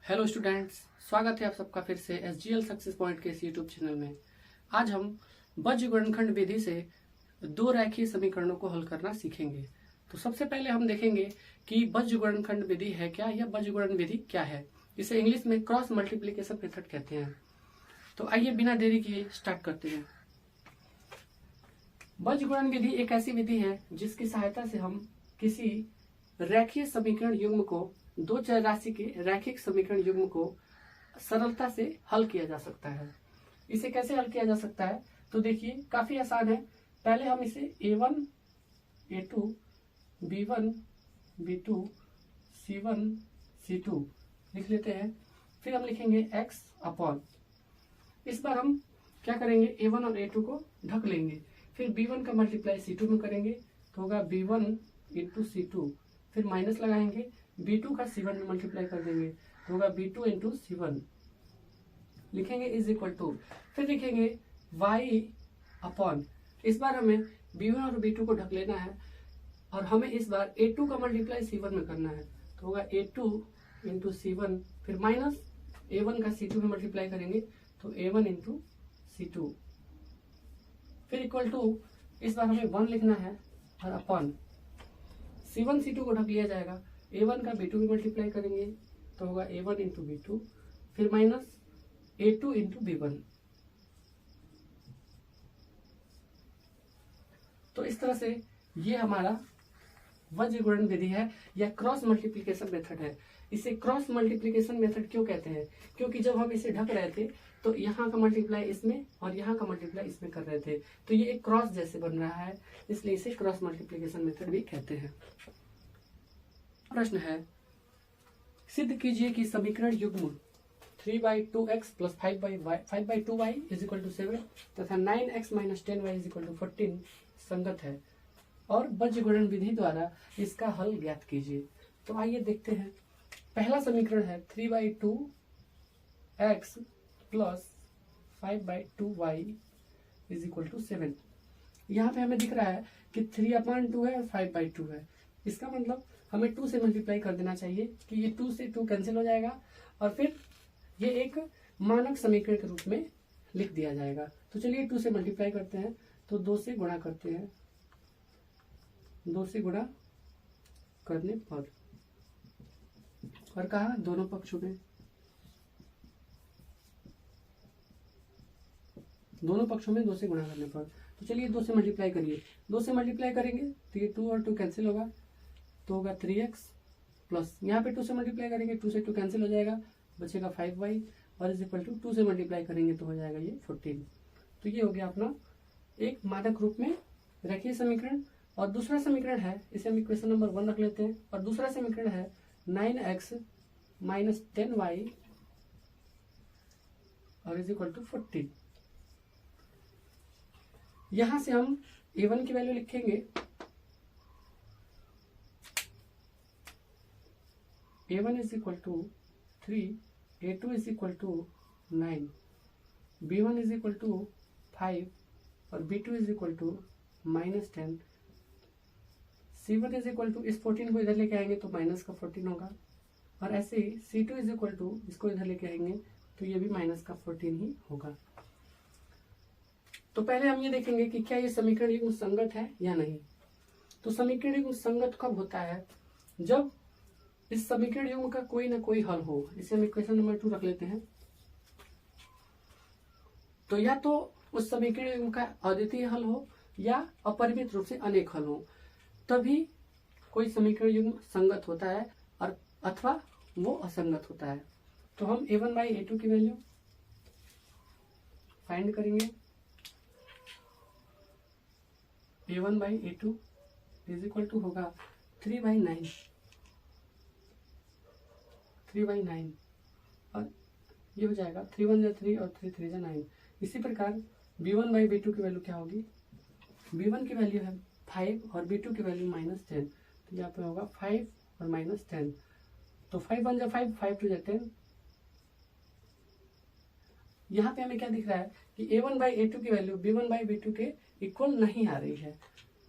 Hello students, स्वागत है आप सबका फिर से SGL सक्सेस पॉइंट के इस यूट्यूब चैनल में। आज हम बीजगणनखंड विधि से दो रैखिक समीकरणों को हल करना सीखेंगे। तो सबसे पहले हम देखेंगे कि बीजगणनखंड विधि है क्या या बीजगणन विधि क्या है। इसे इंग्लिश में क्रॉस मल्टीप्लीकेशन मेथड कहते हैं। तो आइए बिना देरी किए स्टार्ट करते हैं। बीजगणन विधि एक ऐसी विधि है जिसकी सहायता से हम किसी रैखिक समीकरण युग्म को, दो चर राशि के रैखिक समीकरण युग्म को सरलता से हल किया जा सकता है। इसे कैसे हल किया जा सकता है तो देखिए, काफी आसान है। पहले हम इसे A1, A2, B1, B2, C1, C2 लिख लेते हैं। फिर हम लिखेंगे x अपॉन, इस बार हम क्या करेंगे, A1 और A2 को ढक लेंगे। फिर B1 का मल्टीप्लाई C2 में करेंगे तो होगा B1 इंटू C2, फिर माइनस लगाएंगे, B2 का C1 में मल्टीप्लाई कर देंगे तो होगा B2 इंटू C1 लिखेंगे इज इक्वल टू, फिर लिखेंगे y अपॉन, इस बार हमें B1 और B2 को ढक लेना है और हमें इस बार A2 का मल्टीप्लाई C1 में करना है तो होगा A2 इंटू C1, फिर माइनस A1 का C2 में मल्टीप्लाई करेंगे तो A1 इंटू C2, फिर इक्वल टू, इस बार हमें 1 लिखना है और अपॉन C1 C2 को ढक लिया जाएगा। A1 का B2 में मल्टीप्लाई करेंगे तो होगा A1 इंटू B2, फिर माइनस A2 इंटू B1। तो इस तरह से ये हमारा बीजगणन विधि है या क्रॉस मल्टीप्लिकेशन मेथड है। इसे क्रॉस मल्टीप्लिकेशन मेथड क्यों कहते हैं? क्योंकि जब हम इसे ढक रहे थे तो यहाँ का मल्टीप्लाई इसमें और यहाँ का मल्टीप्लाई इसमें कर रहे थे, तो ये एक क्रॉस जैसे बन रहा है, इसलिए इसे क्रॉस मल्टीप्लिकेशन मेथड भी कहते हैं। प्रश्न है, सिद्ध कीजिए कि समीकरण युग्म 3/2x plus 5/2y is equal to 7 तथा 9x minus 10y is equal to 14 संगत है और बीजगणन विधि द्वारा इसका हल ज्ञात कीजिए। तो आइए देखते हैं। पहला समीकरण है 3/2x plus 5/2y is equal to 7। यहाँ पे हमें दिख रहा है कि 3/2 है और 5/2 है। इसका मतलब हमें 2 से मल्टीप्लाई कर देना चाहिए कि ये 2 से 2 कैंसिल हो जाएगा और फिर ये एक मानक समीकरण के रूप में लिख दिया जाएगा। तो चलिए 2 से मल्टीप्लाई करते हैं, तो 2 से गुणा करते हैं, 2 से गुणा करने पर, और कहा दोनों पक्षों में, दोनों पक्षों में 2 से गुणा करने पर। तो चलिए 2 से मल्टीप्लाई करिए, 2 से मल्टीप्लाई करेंगे तो ये 2 और 2 कैंसिल होगा तो होगा 3x प्लस, यहाँ पे 2 से मल्टीप्लाई करेंगे 2 से 2 कैंसिल हो जाएगा, बचेगा 5y और इज इक्वल टू 2 से मल्टीप्लाई करेंगे तो हो जाएगा ये 14। तो ये हो गया अपना एक मानक रूप में रैखिक समीकरण। और दूसरा समीकरण है, इसे हम इक्वेशन नंबर 1 रख लेते हैं, और दूसरा समीकरण है 9x माइनस 10y और इज इक्वल टू 14। यहां से हम A1 की वैल्यू लिखेंगे, A1 is equal to 3, A2 is equal to 9, B1 is equal to 5 और B2 is equal to minus 10, C1 is equal to, इस 14 को इधर लेके आएंगे तो माइनस का 14 होगा, और ऐसे ही C2 इज इक्वल टू, इसको इधर लेके आएंगे तो ये भी माइनस का 14 ही होगा। तो पहले हम ये देखेंगे कि क्या ये समीकरण युग्म संगत है या नहीं। तो समीकरण युग्म संगत कब होता है? जब इस समीकरण युग्म का कोई ना कोई हल हो। इसे हम इक्वेशन नंबर 2 रख लेते हैं। तो या तो उस समीकरण युग्म का अद्वितीय हल हो या अपरिमित रूप से अनेक हल हो, तभी कोई समीकरण युग्म संगत होता है और अथवा वो असंगत होता है। तो हम A1/A2 की वैल्यू फाइंड करेंगे। A1/A2 इज इक्वल टू होगा 3/9 और ये हो जाएगा 3 1 3 और 3 3 9। इसी प्रकार B1/B2 की वैल्यू क्या होगी? B1 की वैल्यू है 5 और B2 की वैल्यू -10, तो यहाँ पे होगा 5 और -10। तो 5 1 5, 5 2 10। यहाँ पे हमें क्या दिख रहा है कि A1/A2 की वैल्यू B1/B2 के इक्वल नहीं आ रही है,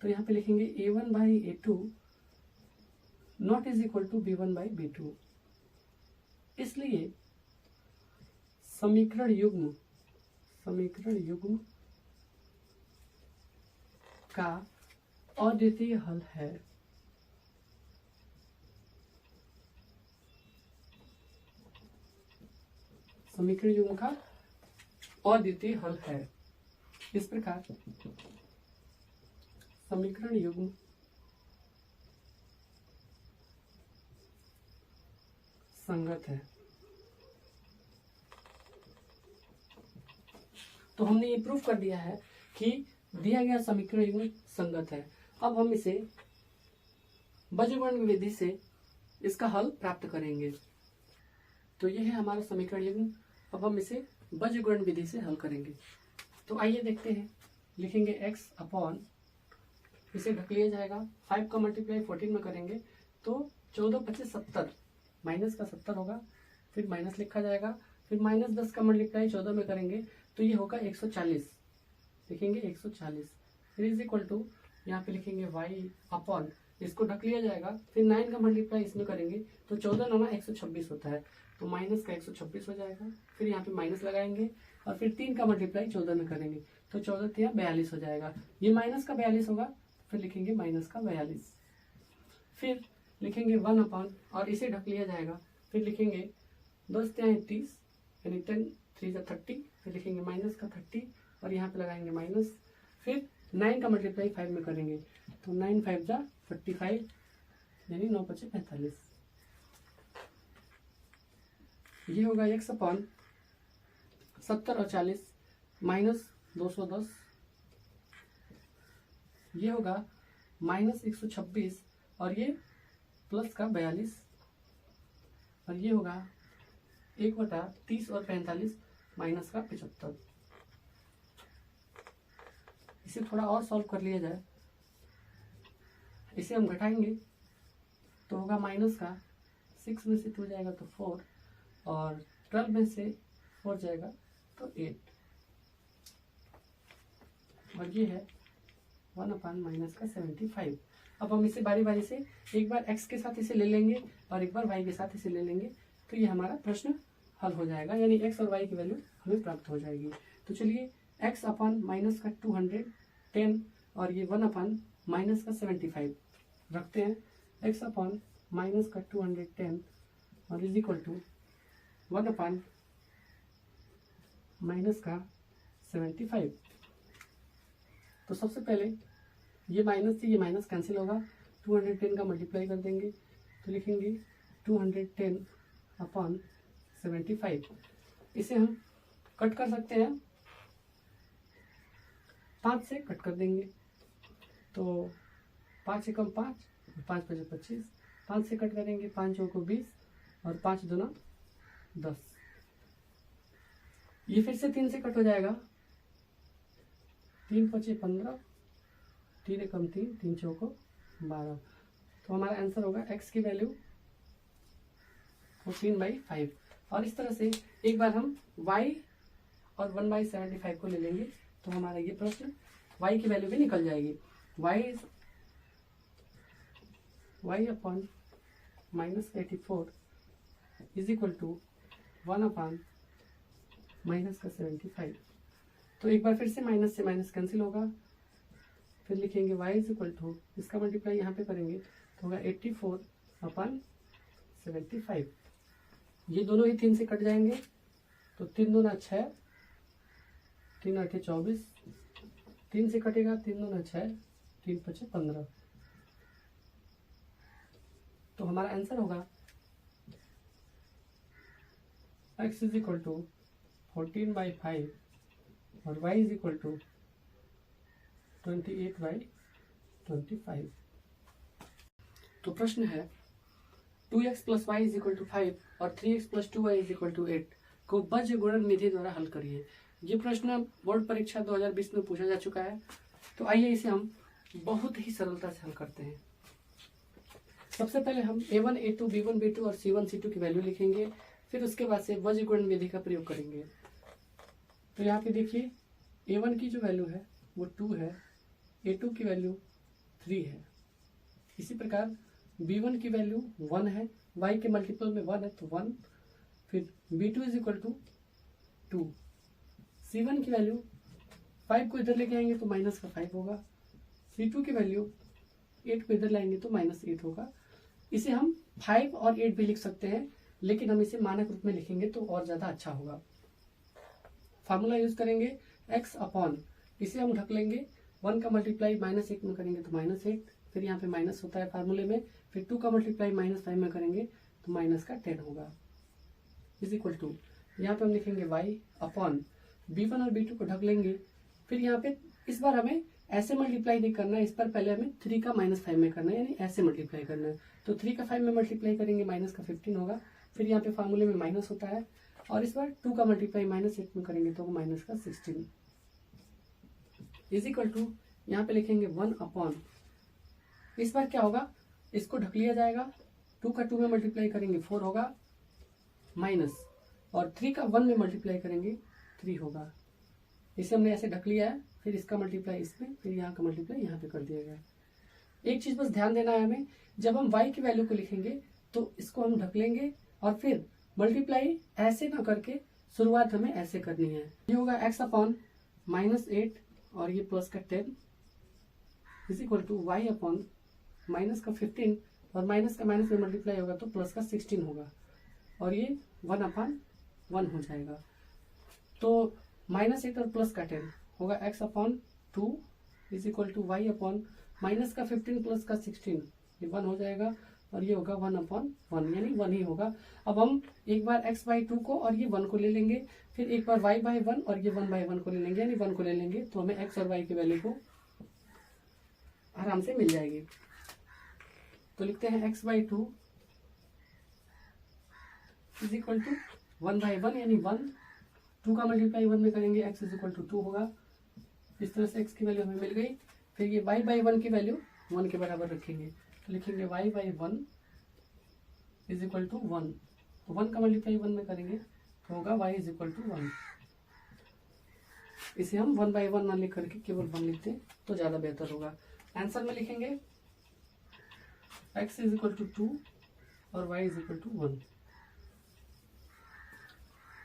तो यहाँ पे लिखेंगे A1/A2 not is equal to B1/B2। इसलिए समीकरण युग्म का अद्वितीय हल है। समीकरण युग्म का अद्वितीय हल है। इस प्रकार समीकरण युग्म संगत है। तो हमने ये प्रूफ कर दिया है कि दिया गया समीकरण युग्म संगत है। अब हम इसे बीजगणित विधि से इसका हल प्राप्त करेंगे। तो यह है हमारा समीकरण युग्म। अब हम इसे बीजगणित विधि से हल करेंगे। तो आइए देखते हैं। लिखेंगे x अपॉन, इसे ढक लिया जाएगा, 5 का मल्टीप्लाई 14 में करेंगे तो 14 25 70, माइनस का 70 होगा, फिर माइनस लिखा जाएगा, फिर माइनस 10 का मल्टीप्लाई 14 में करेंगे तो ये होगा 140, लिखेंगे 140, फिर इज इक्वल टू यहाँ पे लिखेंगे y अपॉन, इसको ढक लिया जाएगा, फिर 9 का मल्टीप्लाई इसमें करेंगे तो 14 9 126 होता है, तो माइनस का 126 हो जाएगा, फिर यहाँ पे माइनस लगाएंगे और फिर 3 का मल्टीप्लाई 14 में करेंगे तो 14 3 42 हो जाएगा। ये माइनस का 42 होगा, फिर लिखेंगे माइनस का 42, फिर लिखेंगे 1 अपॉन और इसे ढक लिया जाएगा, फिर लिखेंगे 10 3 30 यानी 10 3 30, फिर लिखेंगे माइनस का 30 और यहाँ पे लगाएंगे माइनस, फिर 9 का मल्टीप्लाई 5 में करेंगे तो 9 5 जा 45 यानी 9 5 45। ये होगा x अपॉन 70 और 40 माइनस 210, ये होगा माइनस 126 और ये प्लस का 42 और ये होगा 1/30 और 45 माइनस का 75। इसे थोड़ा और सॉल्व कर लिया जाए, इसे हम घटाएंगे तो होगा माइनस का 6 में से 2 जाएगा तो 4 और 12 में से 4 जाएगा तो 8 और ये है 1 अपॉन माइनस का 75। अब हम इसे बारी बारी से एक बार x के साथ इसे ले लेंगे और एक बार y के साथ इसे ले लेंगे तो ये हमारा प्रश्न हल हो जाएगा, यानी x और y की वैल्यू हमें प्राप्त हो जाएगी। तो चलिए x अपॉन माइनस का 210 और ये 1 अपॉन माइनस का 75 रखते हैं। x अपॉन माइनस का 210 और is equal to 1 upon minus का 75। तो सबसे पहले ये माइनस से ये माइनस कैंसिल होगा, 210 का मल्टीप्लाई कर देंगे तो लिखेंगे 210 अपॉन 75। इसे हम कट कर सकते हैं, 5 से कट कर देंगे तो 5 से कम 5, 5 5 25, 5 से कट करेंगे 5 को 20 और 5 दूना 10। ये फिर से 3 से कट हो जाएगा, 3 5 15, 3 कम 3, 3 चौको 12। तो हमारा आंसर होगा x की वैल्यू 14/5। और इस तरह से एक बार हम y और 1/75 को ले लेंगे तो हमारा ये प्रश्न y की वैल्यू भी निकल जाएगी। y upon minus 84 is equal to 1 upon minus का 75। तो एक बार फिर से माइनस से माइनस कैंसिल होगा, फिर लिखेंगे y इज इक्वल टू, इसका मल्टीप्लाई यहाँ पे करेंगे तो होगा 84 अपॉन 75। ये दोनों ही 3 से कट जाएंगे तो 3 दूना 6, 3 8 24, 3 से कटेगा 3 दूना 6, 3 5 15। तो हमारा आंसर होगा x इज इक्वल टू 14/5 और y इज इक्वल टू 28/25। तो प्रश्न है 2x plus y is equal to 5 और 3x plus 2y is equal to 8 को बीजगणित विधि द्वारा हल करिए। ये प्रश्न बोर्ड परीक्षा 2020 में पूछा जा चुका है। तो आइए इसे हम बहुत ही सरलता से हल करते हैं। सबसे पहले हम a1 a2 b1 b2 और c1 c2 की वैल्यू लिखेंगे, फिर उसके बाद से बीजगणित विधि का प्रयोग करेंगे। तो यहाँ पे देखिए a1 की जो वैल्यू है वो 2 है, a2 की वैल्यू 3 है, इसी प्रकार b1 की वैल्यू 1 है, y के मल्टीपल में 1 है तो 1, फिर b2 is equal to 2, c1 की वैल्यू 5 को इधर लेके आएंगे तो माइनस का 5 होगा, c2 की वैल्यू 8 को इधर लाएंगे तो -8 होगा। इसे हम 5 और 8 भी लिख सकते हैं, लेकिन हम इसे मानक रूप में लिखेंगे तो और ज्यादा अच्छा होगा। फार्मूला यूज करेंगे x अपॉन, इसे हम ढक लेंगे 1 का मल्टीप्लाई -1 में करेंगे तो -8, फिर यहाँ पे माइनस होता है फार्मूले में, फिर 2 का मल्टीप्लाई -5 में करेंगे तो माइनस का 10 होगा, इज इक्वल टू यहाँ पे हम लिखेंगे y अपॉन b1 और b2 को ढक लेंगे। फिर यहाँ पे इस बार हमें ऐसे मल्टीप्लाई नहीं करना है, इस पर पहले हमें 3 का -5 में करना है, यानी ऐसे मल्टीप्लाई करना है। तो 3 का 5 में मल्टीप्लाई करेंगे माइनस का 15 होगा, फिर यहाँ पे फार्मूले में माइनस होता है, और इस बार 2 का मल्टीप्लाई -8 में करेंगे तो माइनस का 16 इज इक्वल टू यहाँ पे लिखेंगे 1 अपॉन, इस बार क्या होगा, इसको ढक लिया जाएगा, 2 का 2 में मल्टीप्लाई करेंगे 4 होगा माइनस, और 3 का 1 में मल्टीप्लाई करेंगे 3 होगा। इसे हमने ऐसे ढक लिया है, फिर इसका मल्टीप्लाई इसमें, फिर यहाँ का मल्टीप्लाई यहाँ पे कर दिया गया। एक चीज बस ध्यान देना है हमें, जब हम y की वैल्यू को लिखेंगे तो इसको हम ढक लेंगे और फिर मल्टीप्लाई ऐसे ना करके शुरुआत हमें ऐसे करनी है। ये होगा x अपॉन -8 और ये प्लस का 10 is equal to y upon minus का 15 और माइनस का माइनस में मल्टीप्लाई होगा तो प्लस का 16 होगा, और ये 1 अपॉन 1 हो जाएगा। तो -8 और प्लस का 10 होगा x upon 2 is equal to y upon minus का 15 प्लस का 16, ये 1 हो जाएगा, और ये होगा 1 अपॉन 1, यानी 1 ही होगा। अब हम एक बार x बाई 2 को और ये 1 को ले लेंगे, फिर एक बार y बाई 1 और ये 1 बाई 1 को ले लेंगे, यानी 1 को ले लेंगे तो हमें x और y की वैल्यू को आराम से मिल जाएगी। तो लिखते हैं x by 2 is equal to 1 by 1, यानी 1, 2 का मल्टीप्लाई 1 में करेंगे x इज इक्वल टू 2 होगा। इस तरह से x की वैल्यू हमें मिल गई। फिर ये y बाई 1 की वैल्यू 1 के बराबर रखेंगे, तो लिखेंगे y by 1 is equal to 1, तो 1 का मल्टीप्लाई 1 में करेंगे तो होगा y इज इक्वल टू 1। इसे हम 1 बाई 1 ना लिख करके केवल 1 लिखते हैं तो ज्यादा बेहतर होगा। आंसर में लिखेंगे x इज इक्वल टू 2 और y इज इक्वल टू 1।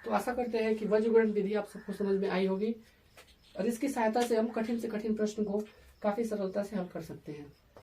तो आशा करते हैं कि वज्रगुणन विधि आप सबको समझ में आई होगी, और इसकी सहायता से हम कठिन से कठिन प्रश्न को काफी सरलता से हल कर सकते हैं।